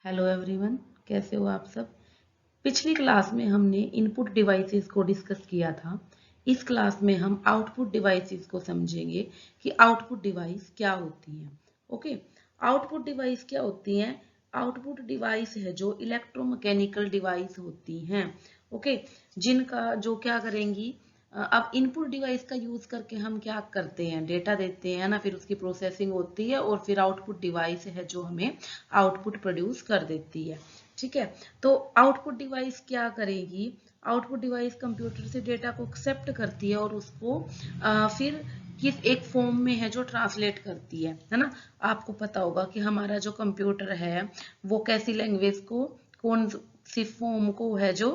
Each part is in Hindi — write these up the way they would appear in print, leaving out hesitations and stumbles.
हेलो एवरीवन, कैसे हो आप सब। पिछली क्लास में हमने इनपुट डिवाइसेस को डिस्कस किया था। इस क्लास में हम आउटपुट डिवाइसेस को समझेंगे कि आउटपुट डिवाइस क्या होती हैं। ओके, आउटपुट डिवाइस क्या होती हैं। आउटपुट डिवाइस है जो इलेक्ट्रोमैकेनिकल डिवाइस होती हैं। ओके, जिनका जो क्या करेंगी, अब इनपुट डिवाइस का यूज करके हम क्या करते हैं, डेटा देते हैं ना, फिर उसकी प्रोसेसिंग होती है और फिर आउटपुट डिवाइस है जो हमें आउटपुट प्रोड्यूस कर देती है। ठीक है, तो आउटपुट डिवाइस क्या करेगी। आउटपुट डिवाइस कंप्यूटर से डेटा को एक्सेप्ट करती है और उसको फिर किस एक फॉर्म में है जो ट्रांसलेट करती है ना। आपको पता होगा कि हमारा जो कंप्यूटर है वो कैसी लैंग्वेज को, कौन सी फॉर्म को है जो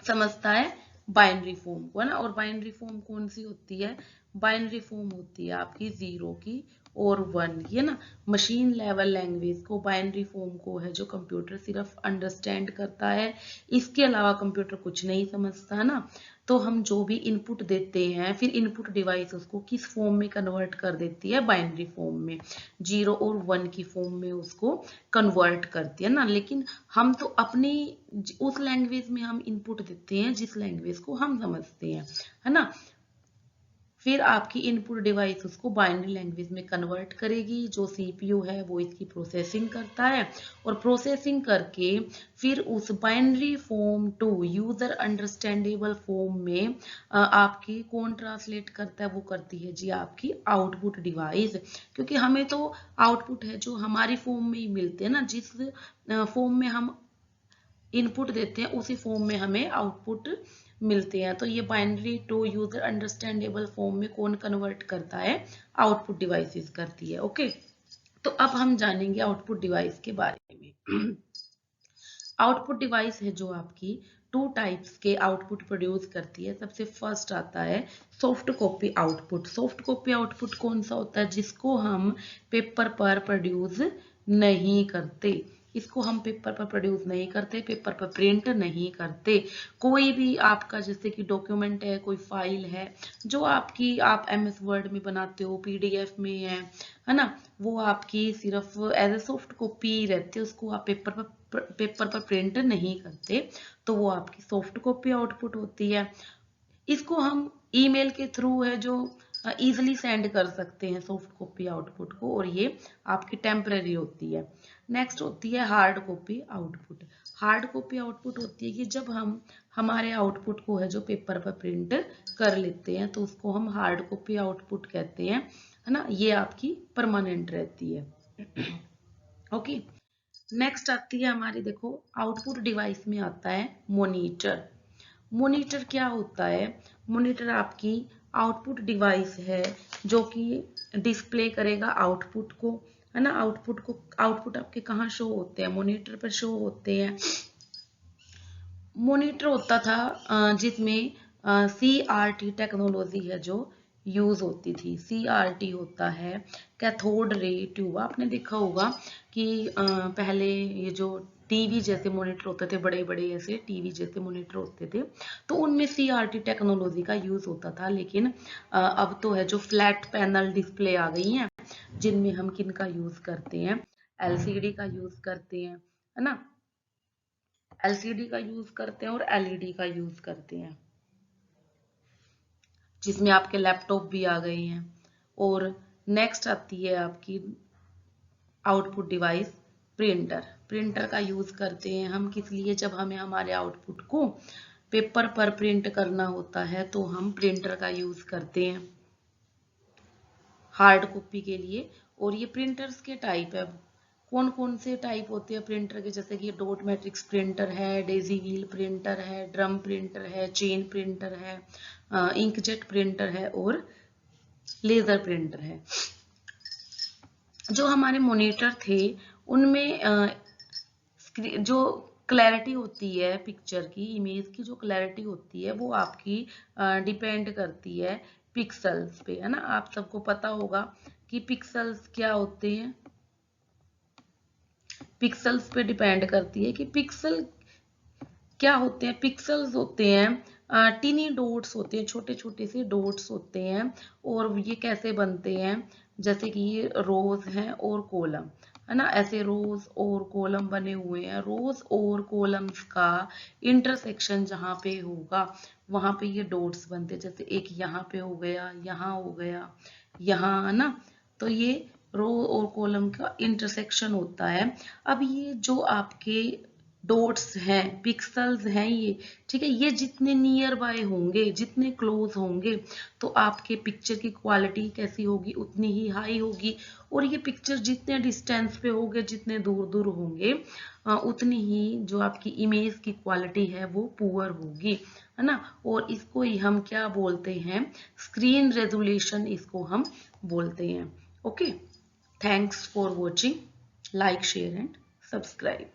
समझता है, बाइनरी फॉर्म को, है ना। और बाइनरी फॉर्म कौन सी होती है, बाइनरी फॉर्म होती है आपकी 0 की और 1 की, है ना। मशीन लेवल लैंग्वेज को, बाइनरी फॉर्म को है जो कंप्यूटर सिर्फ अंडरस्टैंड करता है, इसके अलावा कंप्यूटर कुछ नहीं समझता, है ना। तो हम जो भी इनपुट देते हैं, फिर इनपुट डिवाइस उसको किस फॉर्म में कन्वर्ट कर देती है, बाइनरी फॉर्म में, 0 और 1 की फॉर्म में उसको कन्वर्ट करती है ना। लेकिन हम तो अपनी उस लैंग्वेज में हम इनपुट देते हैं जिस लैंग्वेज को हम समझते हैं, है ना। फिर आपकी इनपुट डिवाइस उसको बाइनरी लैंग्वेज में कन्वर्ट करेगी। जो सीपीयू है वो इसकी प्रोसेसिंग करता है और प्रोसेसिंग करके फिर उस binary form to user understandable form में आपकी कौन ट्रांसलेट करता है, वो करती है जी आपकी आउटपुट डिवाइस। क्योंकि हमें तो आउटपुट है जो हमारी फॉर्म में ही मिलते हैं ना, जिस फॉर्म में हम इनपुट देते हैं उसी फॉर्म में हमें आउटपुट मिलते हैं। तो ये binary to user understandable form में कौन कन्वर्ट करता है, आउटपुट डिवाइसेस करती है। ओके, तो अब हम जानेंगे आउटपुट डिवाइस के बारे में। आउटपुट डिवाइस है जो आपकी 2 टाइप्स के आउटपुट प्रोड्यूस करती है। सबसे फर्स्ट आता है soft copy output. Soft copy output कौन सा होता है, जिसको हम पेपर पर प्रोड्यूस नहीं करते। इसको हम पेपर पर प्रोड्यूस नहीं करते, पेपर पर प्रिंट नहीं करते। कोई भी आपका जैसे कि डॉक्यूमेंट है, कोई फाइल है जो आपकी आप एमएस वर्ड में बनाते हो, पीडीएफ में है ना, वो आपकी सिर्फ एज ए सॉफ्ट कॉपी रहती है, उसको आप पेपर पर प्रिंट नहीं करते, तो वो आपकी सॉफ्ट कॉपी आउटपुट होती है। इसको हम ईमेल के थ्रू है जो इजीली सेंड कर सकते हैं सॉफ्ट कॉपी आउटपुट को, और ये आपकी टेम्परेरी होती है। नेक्स्ट होती है hard copy output. Hard copy output होती है कि जब हम हमारे आउटपुट को है जो पेपर पर प्रिंट कर लेते हैं तो उसको हम हार्ड कॉपी आउटपुट कहते हैं, है ना। ये आपकी परमानेंट रहती है। ओके, नेक्स्ट आती है हमारी, देखो आउटपुट डिवाइस में आता है मॉनिटर। मॉनिटर क्या होता है, मॉनिटर आपकी आउटपुट डिवाइस है जो कि डिस्प्ले करेगा आउटपुट को, है ना। आउटपुट आपके कहाँ शो होते हैं, मॉनिटर पर शो होते हैं। मॉनिटर होता था जिसमें CRT टेक्नोलॉजी है जो यूज होती थी। CRT होता है कैथोड रे ट्यूब। आपने देखा होगा कि पहले ये जो टीवी जैसे मॉनिटर होते थे, बड़े बड़े ऐसे टीवी जैसे मॉनिटर होते थे, तो उनमें CRT टेक्नोलॉजी का यूज होता था। लेकिन अब तो है जो फ्लैट पैनल डिस्प्ले आ गई हैं, जिनमें हम किन का यूज करते हैं, LCD का यूज करते हैं, है ना। LCD का यूज करते हैं और LED का यूज करते हैं, जिसमें आपके लैपटॉप भी आ गए हैं। और नेक्स्ट आती है आपकी आउटपुट डिवाइस प्रिंटर। प्रिंटर का यूज करते हैं हम किस लिए, जब हमें हमारे आउटपुट को पेपर पर प्रिंट करना होता है तो हम प्रिंटर का यूज करते हैं हार्ड कॉपी के लिए। और ये प्रिंटर्स के टाइप है, कौन कौन से टाइप होते हैं प्रिंटर के, जैसे कि डॉट मैट्रिक्स प्रिंटर है, डेजी व्हील प्रिंटर है, ड्रम प्रिंटर है, चेन प्रिंटर है, इंकजेट प्रिंटर है और लेजर प्रिंटर है। जो हमारे मॉनिटर थे उनमें जो क्लैरिटी होती है पिक्चर की, इमेज की जो क्लैरिटी होती है वो आपकी डिपेंड करती है पिक्सल्स पे, है ना। आप सबको पता होगा कि पिक्सल्स क्या होते हैं, पिक्सल्स पे डिपेंड करती है कि पिक्सल क्या होते हैं। पिक्सल्स होते हैं टीनी डॉट्स होते हैं, छोटे छोटे से डॉट्स होते हैं। और ये कैसे बनते हैं, जैसे कि ये रोज हैं और कॉलम। है ना, ऐसे रोज और कॉलम बने हुए हैं। रोज और कॉलम्स का इंटरसेक्शन जहाँ पे होगा वहां पे ये डॉट्स बनते हैं। जैसे एक यहाँ पे हो गया, यहाँ हो गया, यहाँ, है ना। तो ये रो और कॉलम का इंटरसेक्शन होता है। अब ये जो आपके डॉट्स हैं, पिक्सल्स हैं ये, ठीक है, ये जितने नियर बाय होंगे, जितने क्लोज होंगे, तो आपके पिक्चर की क्वालिटी कैसी होगी, उतनी ही हाई होगी। और ये पिक्चर जितने डिस्टेंस पे होंगे, जितने दूर दूर होंगे, उतनी ही जो आपकी इमेज की क्वालिटी है वो पुअर होगी, है ना। और इसको ही हम क्या बोलते हैं, स्क्रीन रेजोल्यूशन इसको हम बोलते हैं। Okay, thanks for watching, like share and subscribe.